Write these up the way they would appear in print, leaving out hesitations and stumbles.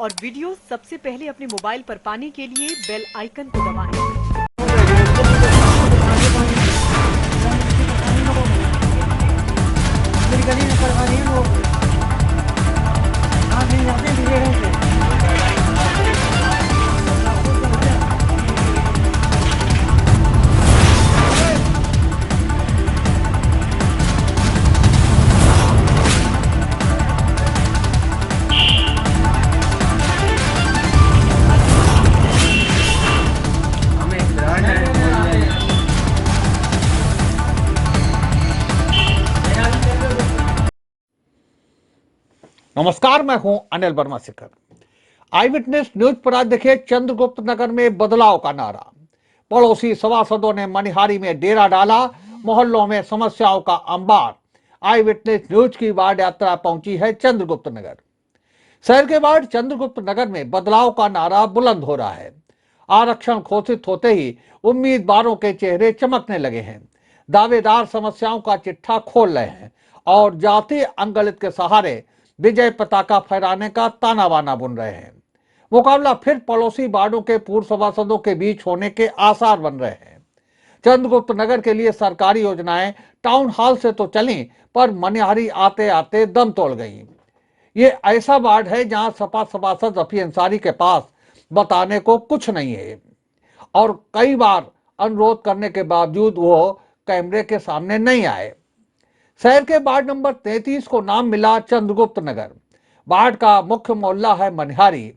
और वीडियो सबसे पहले अपने मोबाइल पर पाने के लिए बेल आइकन को दबाएं। मेरी गली में सरकारी है वो हाथ नहीं जाते बिगड़े से। नमस्कार, मैं हूं अनिल वर्मा सिकर। आई विटनेस न्यूज पर आज देखिए चंद्रगुप्त नगर में बदलाव का नारा। पड़ोसी सभासदों ने मनिहारी में डेरा डाला, मोहल्लों में समस्याओं का अंबार। आई विटनेस न्यूज की वार्ड यात्रा पहुंची है चंद्रगुप्त नगर। शहर के वार्ड चंद्रगुप्त नगर में बदलाव का नारा बुलंद हो रहा है। आरक्षण घोषित होते ही उम्मीदवारों के चेहरे चमकने लगे हैं। दावेदार समस्याओं का चिट्ठा खोल रहे हैं और जातीय अंगलित के सहारे विजय पताका फहराने का ताना बाना बुन रहे हैं। मुकाबला फिर पड़ोसी वार्डों के पूर्व सभासदों के बीच होने के आसार बन रहे हैं। चंद्रगुप्त नगर के लिए सरकारी योजनाएं टाउन हॉल से तो चली, पर मनिहारी आते आते दम तोड़ गई। ये ऐसा वार्ड है जहां सपा सभासद रफी अंसारी के पास बताने को कुछ नहीं है और कई बार अनुरोध करने के बावजूद वो कैमरे के सामने नहीं आए। शहर के वार्ड नंबर 33 को नाम मिला चंद्रगुप्त नगर। वार्ड का मुख्य मोहल्ला है मनिहारी।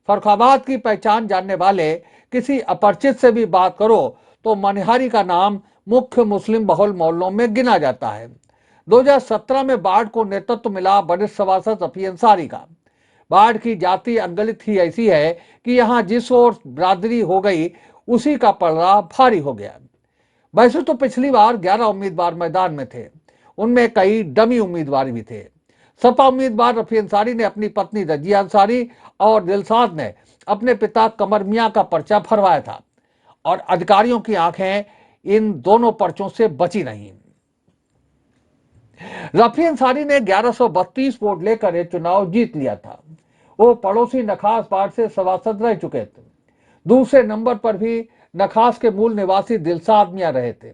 फर्रुखाबाद की पहचान जानने वाले किसी अपरिचित से भी बात करो तो मनिहारी का नाम मुख्य मुस्लिम बहुल मोहल्लों में गिना जाता है। 2017 में वार्ड को नेतृत्व मिला वरिष्ठ सभासद रफी अंसारी का। वार्ड की जाति अंगलित ही ऐसी है कि यहाँ जिस ओर बरादरी हो गई उसी का पलड़ा भारी हो गया। वैसे तो पिछली बार 11 उम्मीदवार मैदान में थे, उनमें कई डमी उम्मीदवार भी थे। सपा उम्मीदवार रफी अंसारी ने अपनी पत्नी रजिया अंसारी और दिलशाद ने अपने पिता कमर मियां का पर्चा भरवाया था और अधिकारियों की आंखें इन दोनों पर्चों से बची नहीं। रफी अंसारी ने 1132 वोट लेकर यह चुनाव जीत लिया था। वो पड़ोसी नखास वार्ड से सभासद रह चुके थे। दूसरे नंबर पर भी नखास के मूल निवासी दिलशाद मियां रहे थे।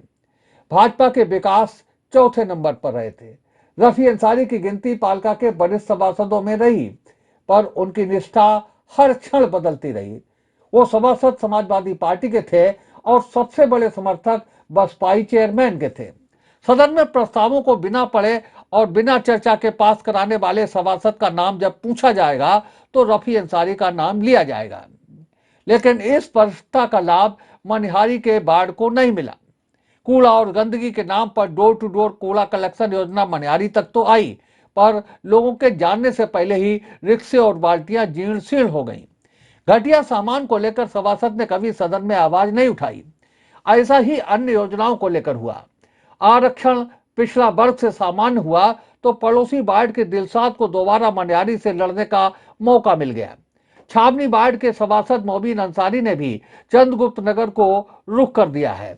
भाजपा के विकास चौथे नंबर पर रहे थे। रफी अंसारी की गिनती पालिका के वरिष्ठ सभासदों में रही, पर उनकी निष्ठा हर क्षण बदलती रही। वो सभासद समाजवादी पार्टी के थे और सबसे बड़े समर्थक बसपाई चेयरमैन के थे। सदन में प्रस्तावों को बिना पढ़े और बिना चर्चा के पास कराने वाले सभासद का नाम जब पूछा जाएगा तो रफी अंसारी का नाम लिया जाएगा। लेकिन इस स्पष्टता का लाभ मनिहारी के वार्ड को नहीं मिला। कूड़ा और गंदगी के नाम पर डोर टू डोर कूड़ा कलेक्शन योजना मनिहारी तक तो आई, पर लोगों के जानने से पहले ही रिक्शे और बाल्टियां जीर्ण शीर्ण हो गईं। घटिया सामान को लेकर सभासद ने कभी सदन में आवाज नहीं उठाई। ऐसा ही अन्य योजनाओं को लेकर हुआ। आरक्षण पिछला वर्ष से सामान्य हुआ तो पड़ोसी वार्ड के दिलशाद को दोबारा मनिहारी से लड़ने का मौका मिल गया। छावनी वार्ड के सभासद मोबिन अंसारी ने भी चंद्रगुप्त नगर को रुख कर दिया है।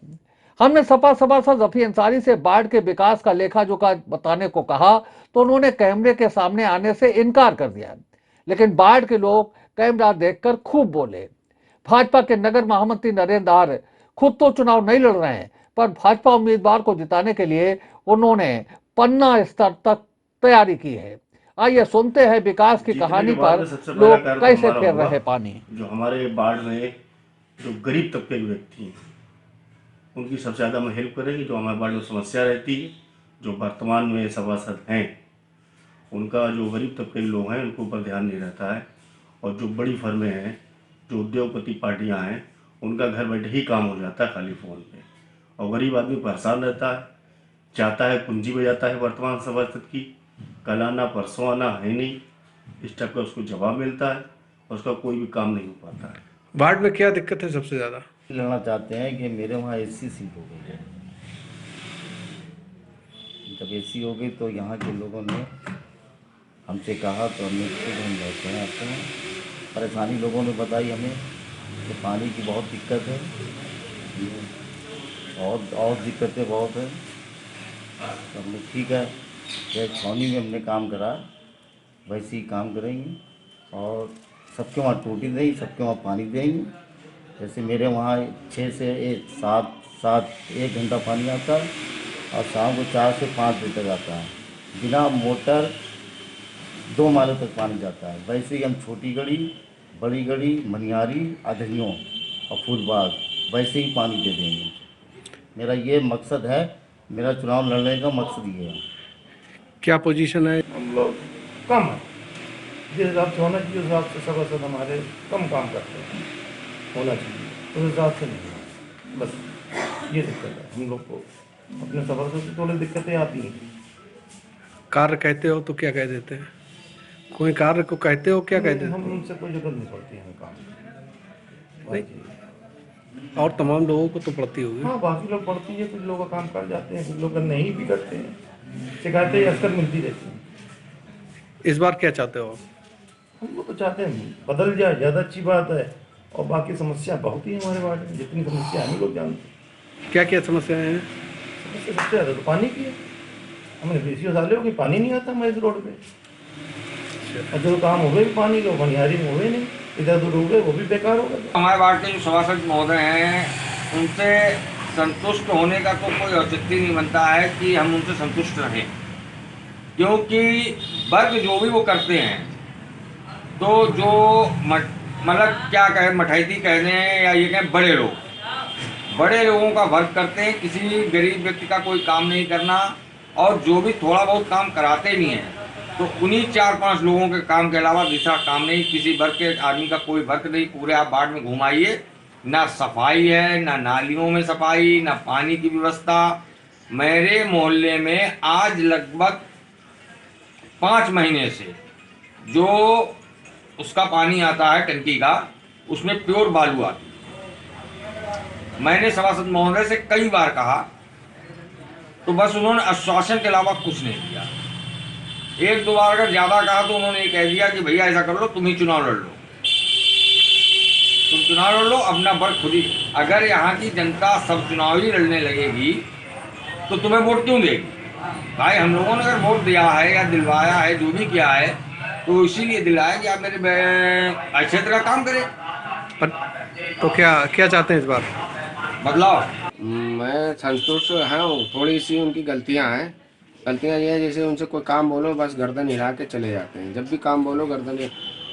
हमने सपा सभासद रफी अंसारी से वार्ड के विकास का लेखा जोखा बताने को कहा तो उन्होंने कैमरे के सामने आने से इनकार कर दिया। लेकिन वार्ड के लोग कैमरा देखकर खूब बोले। भाजपा के नगर महामंत्री नरेंद्र आर्य खुद तो चुनाव नहीं लड़ रहे हैं, पर भाजपा उम्मीदवार को जिताने के लिए उन्होंने पन्ना स्तर तक तैयारी की है। आइए सुनते हैं विकास की कहानी पर लोग कैसे फेर रहे पानी। जो हमारे वार्ड में जो गरीब तबके के व्यक्ति हैं उनकी सबसे ज़्यादा हम हेल्प करेंगे। जो हमारे वार्ड में समस्या रहती है, जो वर्तमान में सभासद हैं उनका जो गरीब तबके के लोग हैं उनके ऊपर ध्यान नहीं रहता है, और जो बड़ी फर्में हैं, जो उद्योगपति पार्टियां हैं, उनका घर बैठे ही काम हो जाता है खाली फ़ोन पे, और गरीब आदमी परेशान रहता है, चाहता है पूंजी बजाता है वर्तमान सभासद की, कल आना परसों आना है नहीं, इस टाइप का उसको जवाब मिलता है और उसका कोई भी काम नहीं हो पाता है। वार्ड में क्या दिक्कत है सबसे ज़्यादा? लेना चाहते हैं कि मेरे वहाँ एसी सीट हो गई है। जब एसी हो गई तो यहाँ के लोगों ने हमसे कहा तो हमने खुद हम बैठे हैं आते हैं। परेशानी लोगों ने बताई हमें कि पानी की बहुत दिक्कत है और दिक्कतें बहुत हैं। तो हमने ठीक है, जैसे छावनी में हमने काम करा वैसे ही काम करेंगे और सबके वहाँ टूटी नहीं, सबके वहाँ पानी देंगे। जैसे मेरे वहाँ 6 से 7 1 घंटा पानी आता है और शाम को 4 से 5 बजे तक आता है। बिना मोटर 2 मालों तक पानी जाता है। वैसे ही हम छोटी गढ़ी, बड़ी गढ़ी, मनिहारी, अधरियों और फूलबाग वैसे ही पानी दे देंगे। मेरा ये मकसद है, मेरा चुनाव लड़ने का मकसद ये है। क्या पोजीशन है? हम लोग कम है, जिस हिसाब से होना चाहिए उस हिसाब से सभासद हमारे कम काम करते हैं, होना चाहिए उस हिसाब से नहीं है। बस ये दिक्कत है हम लोग को, अपने सभासद से थोड़ी दिक्कतें आती हैं। कार्य कहते हो तो क्या कह देते हैं? कोई कार्य को कहते हो क्या कह देते हम हैं? उनसे कोई जरूरत नहीं पड़ती है हमें काम। और तमाम लोगों को तो पड़ती होगी। हाँ, बाकी लोग पढ़ती है, कुछ लोग का काम कर जाते हैं, कुछ लोग का नहीं भी करते हैं। शिकायतें अक्सर मिलती रहती हैं। इस बार क्या चाहते हो? हम लोग तो चाहते हैं बदल जाए, ज़्यादा अच्छी बात है। और बाकी समस्या बहुत ही है हमारे वार्ड में, जितनी समस्या हम लोग जानते हैं। क्या क्या समस्याएं हैं? समस्या सबसे ज़्यादा तो पानी की है। हमने बीसीओ साले हो कि पानी नहीं आता हमारे इस रोड पे। और जो काम हो गए पानी के, मनिहारी में हुए नहीं, इधर उधर हो गए, वो भी बेकार हो गए। हमारे वार्ड के जो सभासद महोदय हैं उनसे संतुष्ट होने का तो कोई औचित्य नहीं बनता है कि हम उनसे संतुष्ट रहें, क्योंकि वर्ग जो भी वो करते हैं तो जो मतलब क्या कहें, मठैती कह दें या ये कहें, बड़े लोगों का वर्क करते हैं। किसी गरीब व्यक्ति का कोई काम नहीं करना, और जो भी थोड़ा बहुत काम कराते नहीं हैं तो उन्हीं 4-5 लोगों के काम के अलावा दूसरा काम नहीं। किसी वर्ग के आदमी का कोई वर्क नहीं। पूरे आप वार्ड में घुमाइए, ना सफाई है, ना नालियों में सफाई, ना पानी की व्यवस्था। मेरे मोहल्ले में आज लगभग 5 महीने से जो उसका पानी आता है टंकी का, उसमें प्योर बालू आती है। मैंने सभासद महोदय से कई बार कहा तो बस उन्होंने आश्वासन के अलावा कुछ नहीं किया। 1-2 बार अगर ज़्यादा कहा तो उन्होंने ये कह दिया कि भैया ऐसा कर लो, तुम ही चुनाव लड़ लो, तुम चुनाव लड़ लो, अपना वर्क खुद ही। अगर यहाँ की जनता सब चुनाव ही लड़ने लगेगी तो तुम्हें वोट क्यों देगी? भाई हम लोगों ने अगर वोट दिया है या दिलवाया है, जो भी किया है, तो इसीलिए दिलाया कि आप मेरे क्षेत्र का काम करें। तो क्या क्या चाहते हैं इस बार? बदलाव। मैं संतुष्ट हूँ। थोड़ी सी उनकी गलतियाँ हैं। गलतियाँ ये है, जैसे उनसे कोई काम बोलो बस गर्दन हिला के चले जाते हैं। जब भी काम बोलो गर्दन।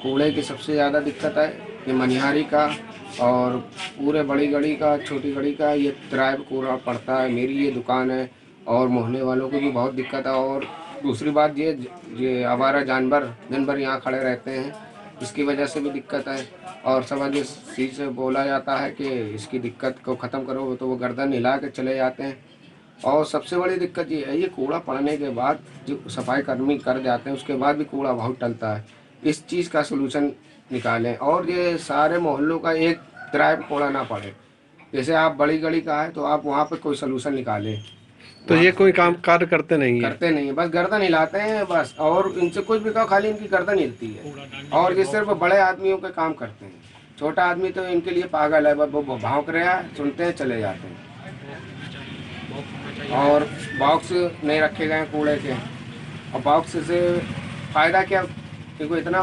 कूड़े की सबसे ज़्यादा दिक्कत है, ये मनिहारी का और पूरे बड़ी गली का, छोटी गली का ये किराए पर कूड़ा पड़ता है। मेरी ये दुकान है और मोहल्ले वालों को भी बहुत दिक्कत है। और दूसरी बात ये आवारा जानवर दिन भर यहाँ खड़े रहते हैं, इसकी वजह से भी दिक्कत है। और सभापति से बोला जाता है कि इसकी दिक्कत को ख़त्म करो, तो वो गर्दन हिला के चले जाते हैं। और सबसे बड़ी दिक्कत ये है, ये कूड़ा पड़ने के बाद जो सफाई कर्मी कर जाते हैं उसके बाद भी कूड़ा बहुत टलता है। इस चीज़ का सलूशन निकालें और ये सारे मोहल्लों का एक किराए पर कूड़ा ना पड़े। जैसे आप बड़ी गली का है तो आप वहाँ पर कोई सलूशन निकालें। तो ये कोई काम कार्य करते नहीं है? करते नहीं है, बस गर्दन हिलाते हैं बस। और इनसे कुछ भी कहो, खाली इनकी गर्दन हिलती है। और ये सिर्फ बड़े आदमियों के काम करते हैं, छोटा आदमी तो इनके लिए पागल है। वो भौंक रहे हैं, सुनते हैं, चले जाते हैं। और बॉक्स नहीं रखे गए कूड़े के, और बॉक्स से फ़ायदा क्या, क्योंकि इतना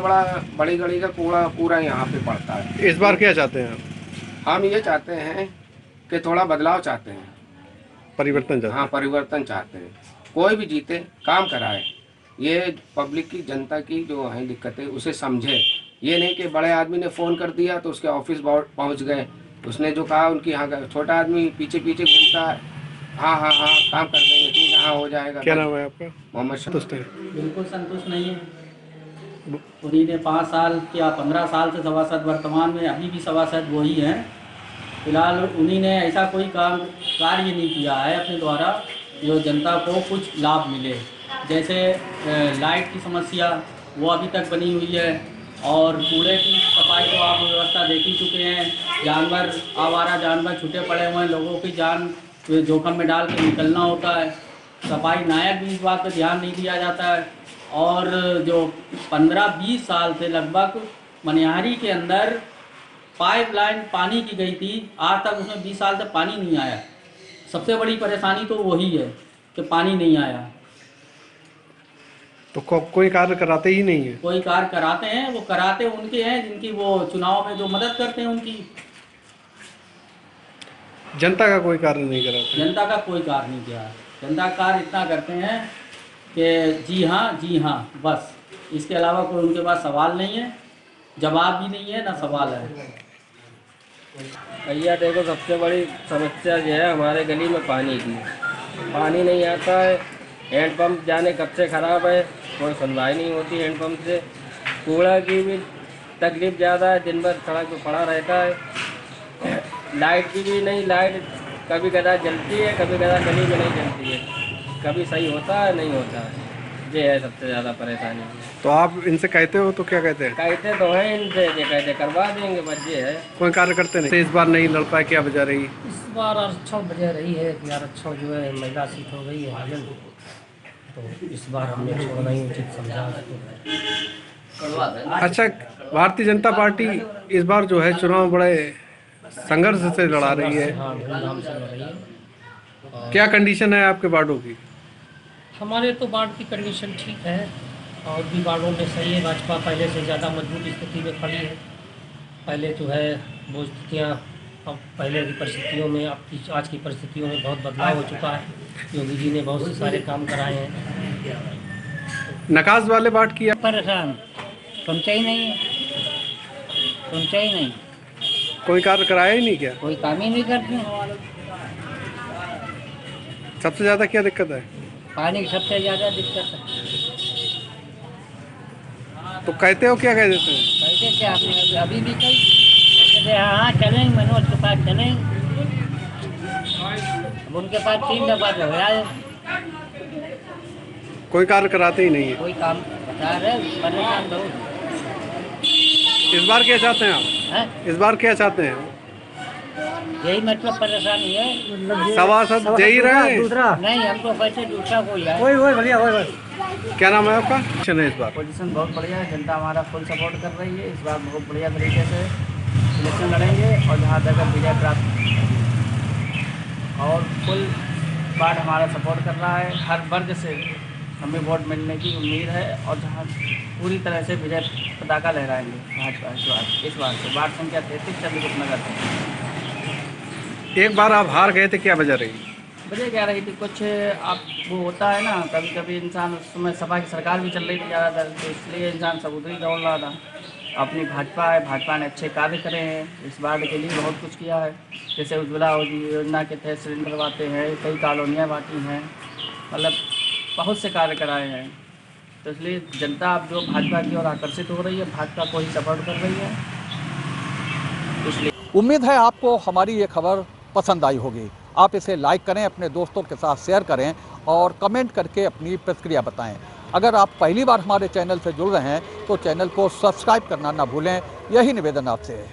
बड़ी गली का कूड़ा पूरा यहाँ पे पड़ता है। इस बार क्या चाहते हैं? हम ये चाहते हैं कि थोड़ा बदलाव चाहते हैं, परिवर्तन चाहते हैं? हाँ, परिवर्तन चाहते हैं। कोई भी जीते, काम कराए। ये पब्लिक की, जनता की जो है दिक्कतें उसे समझे। ये नहीं कि बड़े आदमी ने फ़ोन कर दिया तो उसके ऑफिस पहुंच गए, उसने जो कहा उनकी यहाँ गए। छोटा आदमी पीछे पीछे घूमता है, हाँ हाँ हाँ काम कर देंगे, ठीक है, हाँ हो जाएगा। क्या नाम है आपका? मोहम्मद संतुष्ट है? बिल्कुल संतुष्ट नहीं है। उन्हीं ने 5 साल या 15 साल से सभासद, वर्तमान में अभी भी सभासद वही हैं। फिलहाल उन्हीं ने ऐसा कोई कार्य नहीं किया है अपने द्वारा जो जनता को कुछ लाभ मिले। जैसे लाइट की समस्या वो अभी तक बनी हुई है, और कूड़े की सफाई तो आप व्यवस्था देख ही चुके हैं। जानवर, आवारा जानवर छूटे पड़े हुए हैं, लोगों की जान जोखिम में डाल के निकलना होता है। सफाई नायक भी इस बात पर ध्यान नहीं दिया जाता है। और जो 15-20 साल से लगभग मनिहारी के अंदर पाइपलाइन पानी की गई थी, आज तक उसमें 20 साल तक पानी नहीं आया। सबसे बड़ी परेशानी तो वही है कि पानी नहीं आया। तो कोई कार्य कराते ही नहीं है। कोई कार्य कराते हैं, वो कराते उनके हैं जिनकी वो चुनाव में जो मदद करते हैं उनकी। जनता का कोई कार्य नहीं कराते। जनता का कोई कार्य नहीं किया। जनता का कार्य इतना करते हैं कि जी हाँ बस, इसके अलावा कोई उनके पास सवाल नहीं है, जवाब भी नहीं है, ना सवाल है। भैया देखो, सबसे बड़ी समस्या जो है हमारे गली में पानी की। पानी नहीं आता है, हैंडपम्प जाने कब से ख़राब है, कोई सुनवाई नहीं होती हैंडपम्प से। कूड़ा की भी तकलीफ ज़्यादा है, दिन भर सड़क पर पड़ा रहता है। लाइट की भी नहीं, लाइट कभी कदा जलती है, कभी कदा गली में नहीं जलती है, कभी सही होता है नहीं होता है। ये है सबसे ज़्यादा परेशानी। तो आप इनसे कहते हो तो क्या कहते हैं? कहते तो हैं इनसे, ये कहते करवा देंगे, बस ये है। कोई कार्य करते नहीं। इस बार नहीं लड़ पाए, क्या वजह रही? इस बार आरक्षण वजह रही है कि आरक्षण जो है महिला सीट हो गई है हालन, तो इस बार हमने छोड़ना ही उचित समझा। अच्छा, भारतीय जनता पार्टी इस बार जो है चुनाव बड़े संघर्ष से लड़ा रही है। हाँ, धूमधाम से लड़ रही है। क्या कंडीशन है आपके वार्डों की? हमारे तो वार्ड की कंडीशन ठीक है, और भी वार्डों में सही है। भाजपा पहले से ज़्यादा मजबूत स्थिति में खड़ी है। पहले जो है वो स्थितियाँ अब पहले की परिस्थितियों में आज की परिस्थितियों में बहुत बदलाव हो चुका है। योगी जी ने बहुत से सारे काम कराए हैं। नकाज वाले वार्ड की परेशान सुनते ही नहीं है, सुनते ही नहीं, कोई कार्य कराया ही नहीं क्या? कोई काम ही नहीं करते। सबसे ज़्यादा क्या दिक्कत है? पानी की सबसे ज़्यादा दिक्कत है। तो कहते हो क्या कह देते हैं? कहते थे आपने अभी भी कही, कहते थे हाँ चलेंगे, मनोज के पास चलेंगे। अब उनके पास 3 दफा हो गया है, कोई कार्य कराते ही नहीं है। कोई काम बता रहे, परेशान बहुत। इस बार क्या चाहते हैं आप? है? इस बार क्या चाहते हैं? यही मतलब परेशानी है। सभासद दे ही रहे हैं? नहीं, हमको पैसे दूसरा कोई है। क्या नाम है आपका? है इस बार पोजीशन बहुत बढ़िया है, जनता हमारा फुल सपोर्ट कर रही है। इस बार बहुत बढ़िया तरीके से इलेक्शन लड़ेंगे और जहाँ तक विजय प्राप्त, और फुल वार्ड हमारा सपोर्ट कर रहा है। हर वर्ग से हमें वोट मिलने की उम्मीद है, और जहाँ पूरी तरह से विजय पताका लहराएंगे भाजपा इस बार से। वार्ड संख्या 33 चंद्रगुप्त नगर से। एक बार आप हार गए थे, क्या वजह रही? वजह क्या रही थी, कुछ आप वो होता है ना, कभी कभी इंसान, उस समय सपा की सरकार भी चल रही थी ज़्यादातर, तो इसलिए इंसान सबूतरी दौड़ रहा था। अपनी भाजपा है, भाजपा ने अच्छे कार्य करे हैं, इस वार्ड के लिए बहुत कुछ किया है। जैसे उज्ज्वला योजना के तहत सिलेंडर बांटे हैं, कई कॉलोनियाँ बांटी हैं, मतलब बहुत से कार्य कराए हैं। तो इसलिए जनता अब जो भाजपा की ओर आकर्षित हो रही है, भाजपा को ही सपोर्ट कर रही है। इसलिए उम्मीद है आपको हमारी ये खबर पसंद आई होगी। आप इसे लाइक करें, अपने दोस्तों के साथ शेयर करें और कमेंट करके अपनी प्रतिक्रिया बताएं। अगर आप पहली बार हमारे चैनल से जुड़ रहे हैं तो चैनल को सब्सक्राइब करना ना भूलें। यही निवेदन आपसे है।